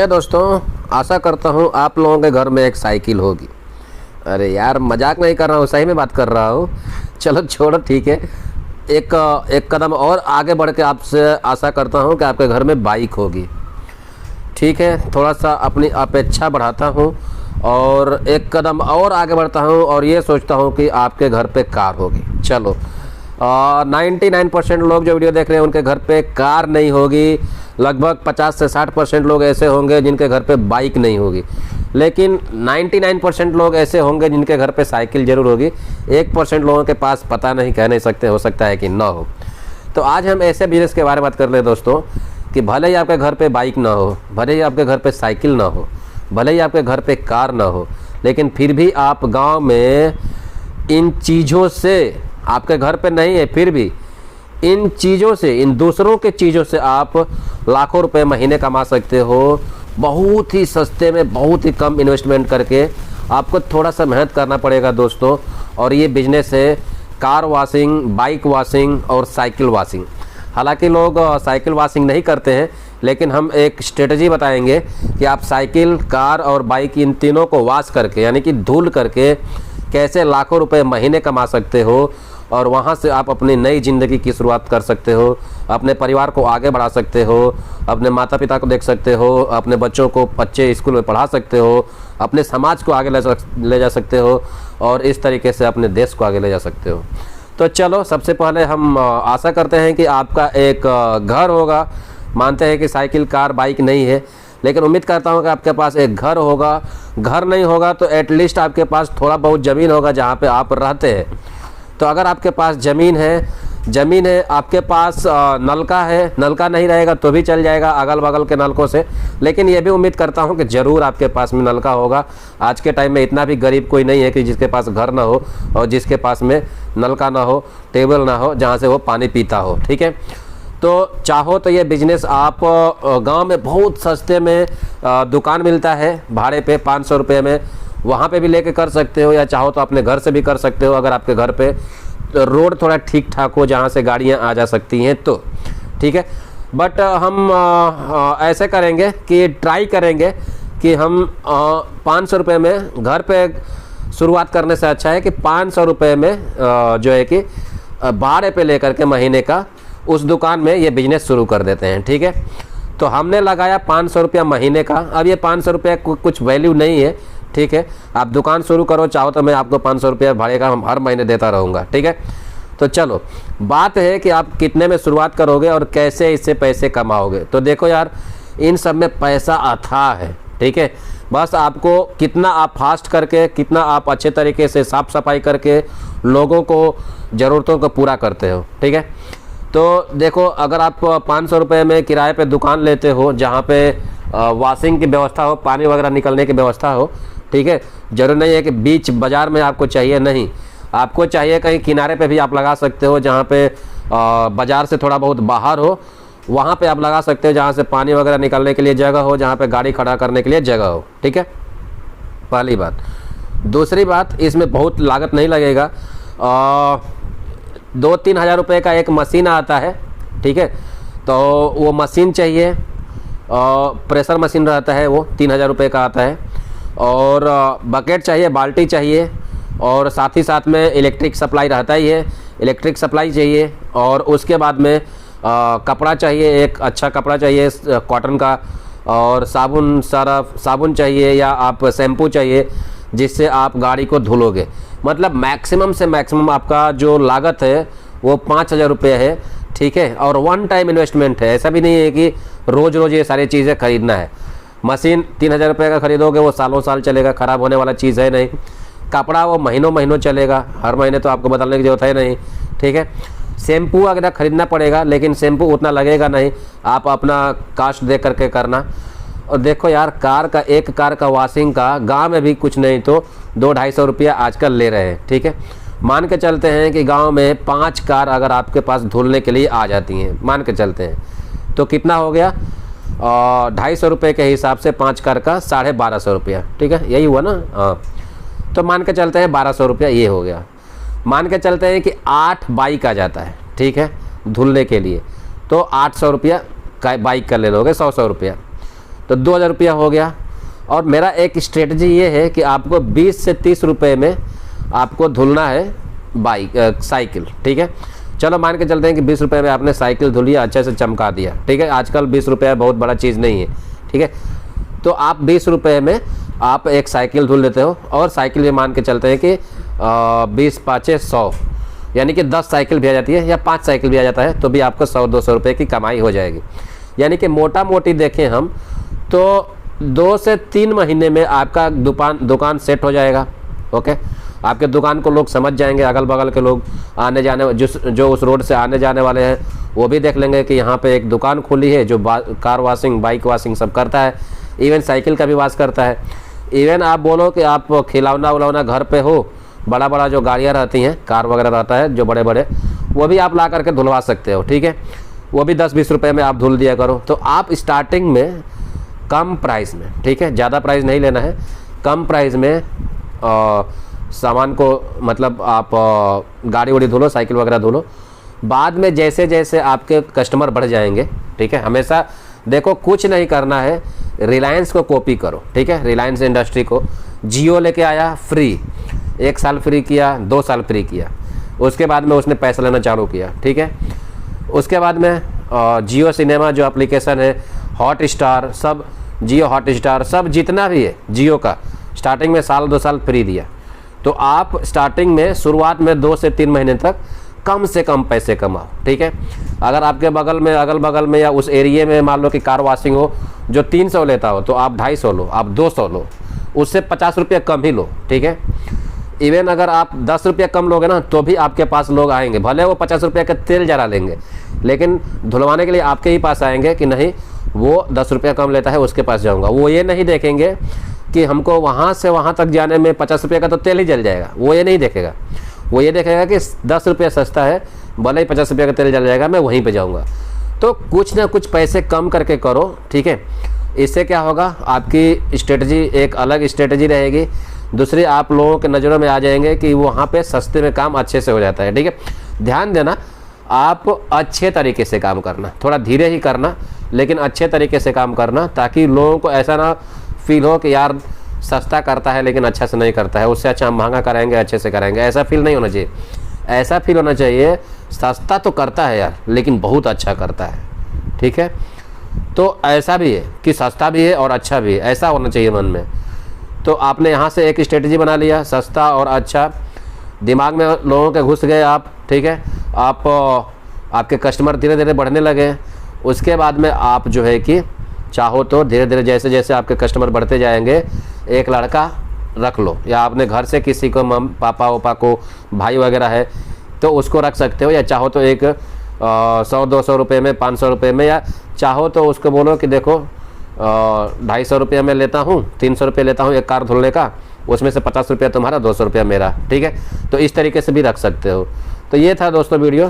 दोस्तों, आशा करता हूँ आप लोगों के घर में एक साइकिल होगी। अरे यार, मजाक नहीं कर रहा हूँ, सही में बात कर रहा हूँ। चलो छोड़ो, ठीक है। एक कदम और आगे बढ़ के आपसे आशा करता हूँ कि आपके घर में बाइक होगी। ठीक है, थोड़ा सा अपनी अपेक्षा बढ़ाता हूँ और एक कदम और आगे बढ़ता हूँ और ये सोचता हूँ कि आपके घर पे कार होगी। चलो 99% लोग जो वीडियो देख रहे हैं उनके घर पे कार नहीं होगी। लगभग 50 से 60% लोग ऐसे होंगे जिनके घर पे बाइक नहीं होगी, लेकिन 99% लोग ऐसे होंगे जिनके घर पे साइकिल ज़रूर होगी। 1% लोगों के पास पता नहीं, कह नहीं सकते, हो सकता है कि ना हो। तो आज हम ऐसे बिजनेस के बारे में बात कर रहे हैं दोस्तों कि भले ही आपके घर पे बाइक ना हो, भले ही आपके घर पे साइकिल ना हो, भले ही आपके घर पे कार ना हो, लेकिन फिर भी आप गांव में इन चीज़ों से, आपके घर पे नहीं है फिर भी इन चीज़ों से, इन दूसरों के चीज़ों से आप लाखों रुपए महीने कमा सकते हो। बहुत ही सस्ते में, बहुत ही कम इन्वेस्टमेंट करके। आपको थोड़ा सा मेहनत करना पड़ेगा दोस्तों। और ये बिजनेस है कार वॉशिंग, बाइक वॉशिंग और साइकिल वॉशिंग। हालांकि लोग साइकिल वॉशिंग नहीं करते हैं, लेकिन हम एक स्ट्रेटजी बताएंगे कि आप साइकिल, कार और बाइक इन तीनों को वॉश करके, यानी कि धुल करके कैसे लाखों रुपए महीने कमा सकते हो और वहाँ से आप अपनी नई ज़िंदगी की शुरुआत कर सकते हो। अपने परिवार को आगे बढ़ा सकते हो, अपने माता पिता को देख सकते हो, अपने बच्चों को अच्छे स्कूल में पढ़ा सकते हो, अपने समाज को आगे ले जा सकते हो और इस तरीके से अपने देश को आगे ले जा सकते हो। तो चलो, सबसे पहले हम आशा करते हैं कि आपका एक घर होगा। मानते हैं कि साइकिल, कार, बाइक नहीं है, लेकिन उम्मीद करता हूँ कि आपके पास एक घर होगा। घर नहीं होगा तो एटलीस्ट आपके पास थोड़ा बहुत ज़मीन होगा जहाँ पे आप रहते हैं। तो अगर आपके पास ज़मीन है, आपके पास नलका है, नलका नहीं रहेगा तो भी चल जाएगा अगल बगल के नलकों से, लेकिन ये भी उम्मीद करता हूँ कि ज़रूर आपके पास में नलका होगा। आज के टाइम में इतना भी गरीब कोई नहीं है कि जिसके पास घर ना हो और जिसके पास में नलका ना हो, टेबल ना हो जहाँ से वो पानी पीता हो। ठीक है, तो चाहो तो ये बिज़नेस आप गांव में बहुत सस्ते में दुकान मिलता है भाड़े पे 500 रुपये में, वहाँ पे भी लेके कर सकते हो, या चाहो तो अपने घर से भी कर सकते हो अगर आपके घर पे रोड थोड़ा ठीक ठाक हो जहाँ से गाड़ियाँ आ जा सकती हैं तो। ठीक है, बट हम ऐसे करेंगे कि ट्राई करेंगे कि हम 500 रुपये में घर पे शुरुआत करने से अच्छा है कि 500 रुपये में जो है कि भाड़े पे लेकर के महीने का उस दुकान में ये बिजनेस शुरू कर देते हैं। ठीक है, तो हमने लगाया 500 रुपया महीने का। अब ये 500 रुपया कुछ वैल्यू नहीं है। ठीक है, आप दुकान शुरू करो, चाहो तो मैं आपको 500 रुपया भाड़े का हम हर महीने देता रहूँगा। ठीक है, तो चलो, बात है कि आप कितने में शुरुआत करोगे और कैसे इससे पैसे कमाओगे। तो देखो यार, इन सब में पैसा अथाह है। ठीक है, बस आपको कितना आप फास्ट करके, कितना आप अच्छे तरीके से साफ़ सफाई करके लोगों को ज़रूरतों को पूरा करते हो। ठीक है, तो देखो, अगर आप 500 रुपये में किराए पे दुकान लेते हो जहाँ पे वॉशिंग की व्यवस्था हो, पानी वगैरह निकलने की व्यवस्था हो, ठीक है, जरूरी नहीं है कि बीच बाज़ार में आपको चाहिए, नहीं, आपको चाहिए कहीं किनारे पे भी आप लगा सकते हो जहाँ पे बाज़ार से थोड़ा बहुत बाहर हो, वहाँ पे आप लगा सकते हो जहाँ से पानी वगैरह निकलने के लिए जगह हो, जहाँ पे गाड़ी खड़ा करने के लिए जगह हो। ठीक है, पहली बात। दूसरी बात, इसमें बहुत लागत नहीं लगेगा। 2-3 हज़ार रुपये का एक मशीन आता है। ठीक है, तो वो मशीन चाहिए, प्रेशर मशीन रहता है, वो 3 हज़ार रुपये का आता है। और बकेट चाहिए, बाल्टी चाहिए, और साथ ही साथ में इलेक्ट्रिक सप्लाई रहता ही है, इलेक्ट्रिक सप्लाई चाहिए। और उसके बाद में कपड़ा चाहिए, एक अच्छा कपड़ा चाहिए कॉटन का, और साबुन, सर्फ, साबुन चाहिए, या आप शैम्पू चाहिए जिससे आप गाड़ी को धुलोगे। मतलब मैक्सिमम से मैक्सिमम आपका जो लागत है वो 5,000 रुपये है। ठीक है, और वन टाइम इन्वेस्टमेंट है, ऐसा भी नहीं है कि रोज़ रोज़ ये सारी चीज़ें खरीदना है। मशीन 3,000 रुपये का खरीदोगे, वो सालों साल चलेगा, ख़राब होने वाला चीज़ है नहीं। कपड़ा वो महीनों महीनों चलेगा, हर महीने तो आपको बदलने की जरूरत है नहीं। ठीक है, शैम्पू अगर खरीदना पड़ेगा, लेकिन शैम्पू उतना लगेगा नहीं, आप अपना कास्ट दे करके करना। और देखो यार, एक कार का वॉशिंग का गांव में भी कुछ नहीं तो 200-250 रुपया आजकल ले रहे हैं। ठीक है, मान के चलते हैं कि गांव में 5 कार अगर आपके पास धुलने के लिए आ जाती हैं, मान के चलते हैं, तो कितना हो गया? 250 रुपये के हिसाब से 5 कार का 1250 रुपया। ठीक है, यही हुआ ना? हाँ, तो मान के चलते हैं 1200 रुपया ये हो गया। मान के चलते हैं कि 8 बाइक आ जाता है, ठीक है, धुलने के लिए, तो 800 रुपया का बाइक का ले लोगे, 100 रुपया। तो 2000 रुपया हो गया। और मेरा एक स्ट्रेटजी ये है कि आपको 20 से 30 रुपये में आपको धुलना है साइकिल, ठीक है। चलो मान के चलते हैं कि 20 रुपये में आपने साइकिल धुल लिया, अच्छे से चमका दिया, ठीक है। आजकल 20 रुपये बहुत बड़ा चीज़ नहीं है, ठीक है। तो आप 20 रुपये में आप एक साइकिल धुल लेते हो, और साइकिल में मान के चलते हैं कि 20 पाँचे 100, यानी कि 10 साइकिल भी आ जाती है या 5 साइकिल भी आ जाता है, तो भी आपको 100-200 रुपये की कमाई हो जाएगी। यानी कि मोटा मोटी देखें हम तो 2 से 3 महीने में आपका दुकान सेट हो जाएगा। ओके, आपके दुकान को लोग समझ जाएंगे, अगल बगल के लोग आने जाने जो उस रोड से आने जाने वाले हैं वो भी देख लेंगे कि यहाँ पे एक दुकान खुली है जो कार वॉशिंग, बाइक वॉशिंग सब करता है, इवन साइकिल का भी वॉश करता है। इवन आप बोलो कि आप खिलौना उलौना घर पे हो, बड़ा बड़ा जो गाड़ियाँ रहती हैं, कार वगैरह रहता है जो बड़े बड़े, वो भी आप ला करके धुलवा सकते हो, ठीक है। वो भी 10-20 रुपये में आप धुल दिया करो। तो आप स्टार्टिंग में कम प्राइस में, ठीक है, ज़्यादा प्राइस नहीं लेना है, कम प्राइस में सामान को, मतलब आप गाड़ी वाड़ी धुलो, साइकिल वगैरह धुलो। बाद में जैसे जैसे आपके कस्टमर बढ़ जाएंगे, ठीक है, हमेशा देखो कुछ नहीं करना है, रिलायंस को कॉपी करो, ठीक है। रिलायंस इंडस्ट्री को जियो लेके आया फ्री, 1 साल फ्री किया, 2 साल फ्री किया, उसके बाद में उसने पैसा लेना चालू किया, ठीक है। उसके बाद में जियो सिनेमा जो एप्लीकेशन है, हॉट स्टार, सब जियो हॉट स्टार, सब जितना भी है जियो का, स्टार्टिंग में 1-2 साल फ्री दिया। तो आप स्टार्टिंग में शुरुआत में 2 से 3 महीने तक कम से कम पैसे कमाओ, ठीक है। अगर आपके बगल में, अगल बगल में या उस एरिए में मान लो कि कार वॉशिंग हो जो 300 लेता हो, तो आप 250 लो, आप 200 लो, उससे 50 रुपये कम ही लो, ठीक है। इवन अगर आप 10 रुपये कम लोगे ना, तो भी आपके पास लोग आएंगे, भले वो 50 रुपये का तेल जरा लेंगे, लेकिन धुलवाने के लिए आपके ही पास आएंगे कि नहीं वो 10 रुपया कम लेता है, उसके पास जाऊँगा। वो ये नहीं देखेंगे कि हमको वहाँ से वहाँ तक जाने में 50 रुपये का तो तेल ही जल जाएगा, वो ये नहीं देखेगा। वो ये देखेगा कि 10 रुपये सस्ता है, भले ही 50 रुपये का तेल जल जाएगा, मैं वहीं पे जाऊँगा। तो कुछ ना कुछ पैसे कम करके करो, ठीक है। इससे क्या होगा, आपकी स्ट्रेटजी एक अलग स्ट्रेटजी रहेगी। दूसरी, आप लोगों के नज़रों में आ जाएंगे कि वहाँ पे सस्ते में काम अच्छे से हो जाता है, ठीक है। ध्यान देना, आप अच्छे तरीके से काम करना, थोड़ा धीरे ही करना, लेकिन अच्छे तरीके से काम करना, ताकि लोगों को ऐसा ना फील हो कि यार सस्ता करता है लेकिन अच्छा से नहीं करता है, उससे अच्छा हम महंगा कराएंगे, अच्छे से कराएंगे। ऐसा फील नहीं होना चाहिए। ऐसा फील होना चाहिए सस्ता तो करता है यार, लेकिन बहुत अच्छा करता है, ठीक है। तो ऐसा भी है कि सस्ता भी है और अच्छा भी है, ऐसा होना चाहिए मन में। तो आपने यहाँ से एक स्ट्रेटजी बना लिया, सस्ता और अच्छा, दिमाग में लोगों के घुस गए आप, ठीक है। आपके कस्टमर धीरे धीरे बढ़ने लगे। उसके बाद में आप जो है कि चाहो तो धीरे धीरे जैसे जैसे आपके कस्टमर बढ़ते जाएंगे, एक लड़का रख लो, या आपने घर से किसी को, पापा ओपा को, भाई वगैरह है तो उसको रख सकते हो, या चाहो तो एक 100-200 रुपये में, 500 रुपये में, या चाहो तो उसको बोलो कि देखो 250 रुपये में लेता हूँ, 300 रुपये लेता हूँ एक कार धुलने का, उसमें से 50 रुपया तुम्हारा, 200 रुपया मेरा, ठीक है। तो इस तरीके से भी रख सकते हो। तो ये था दोस्तों वीडियो।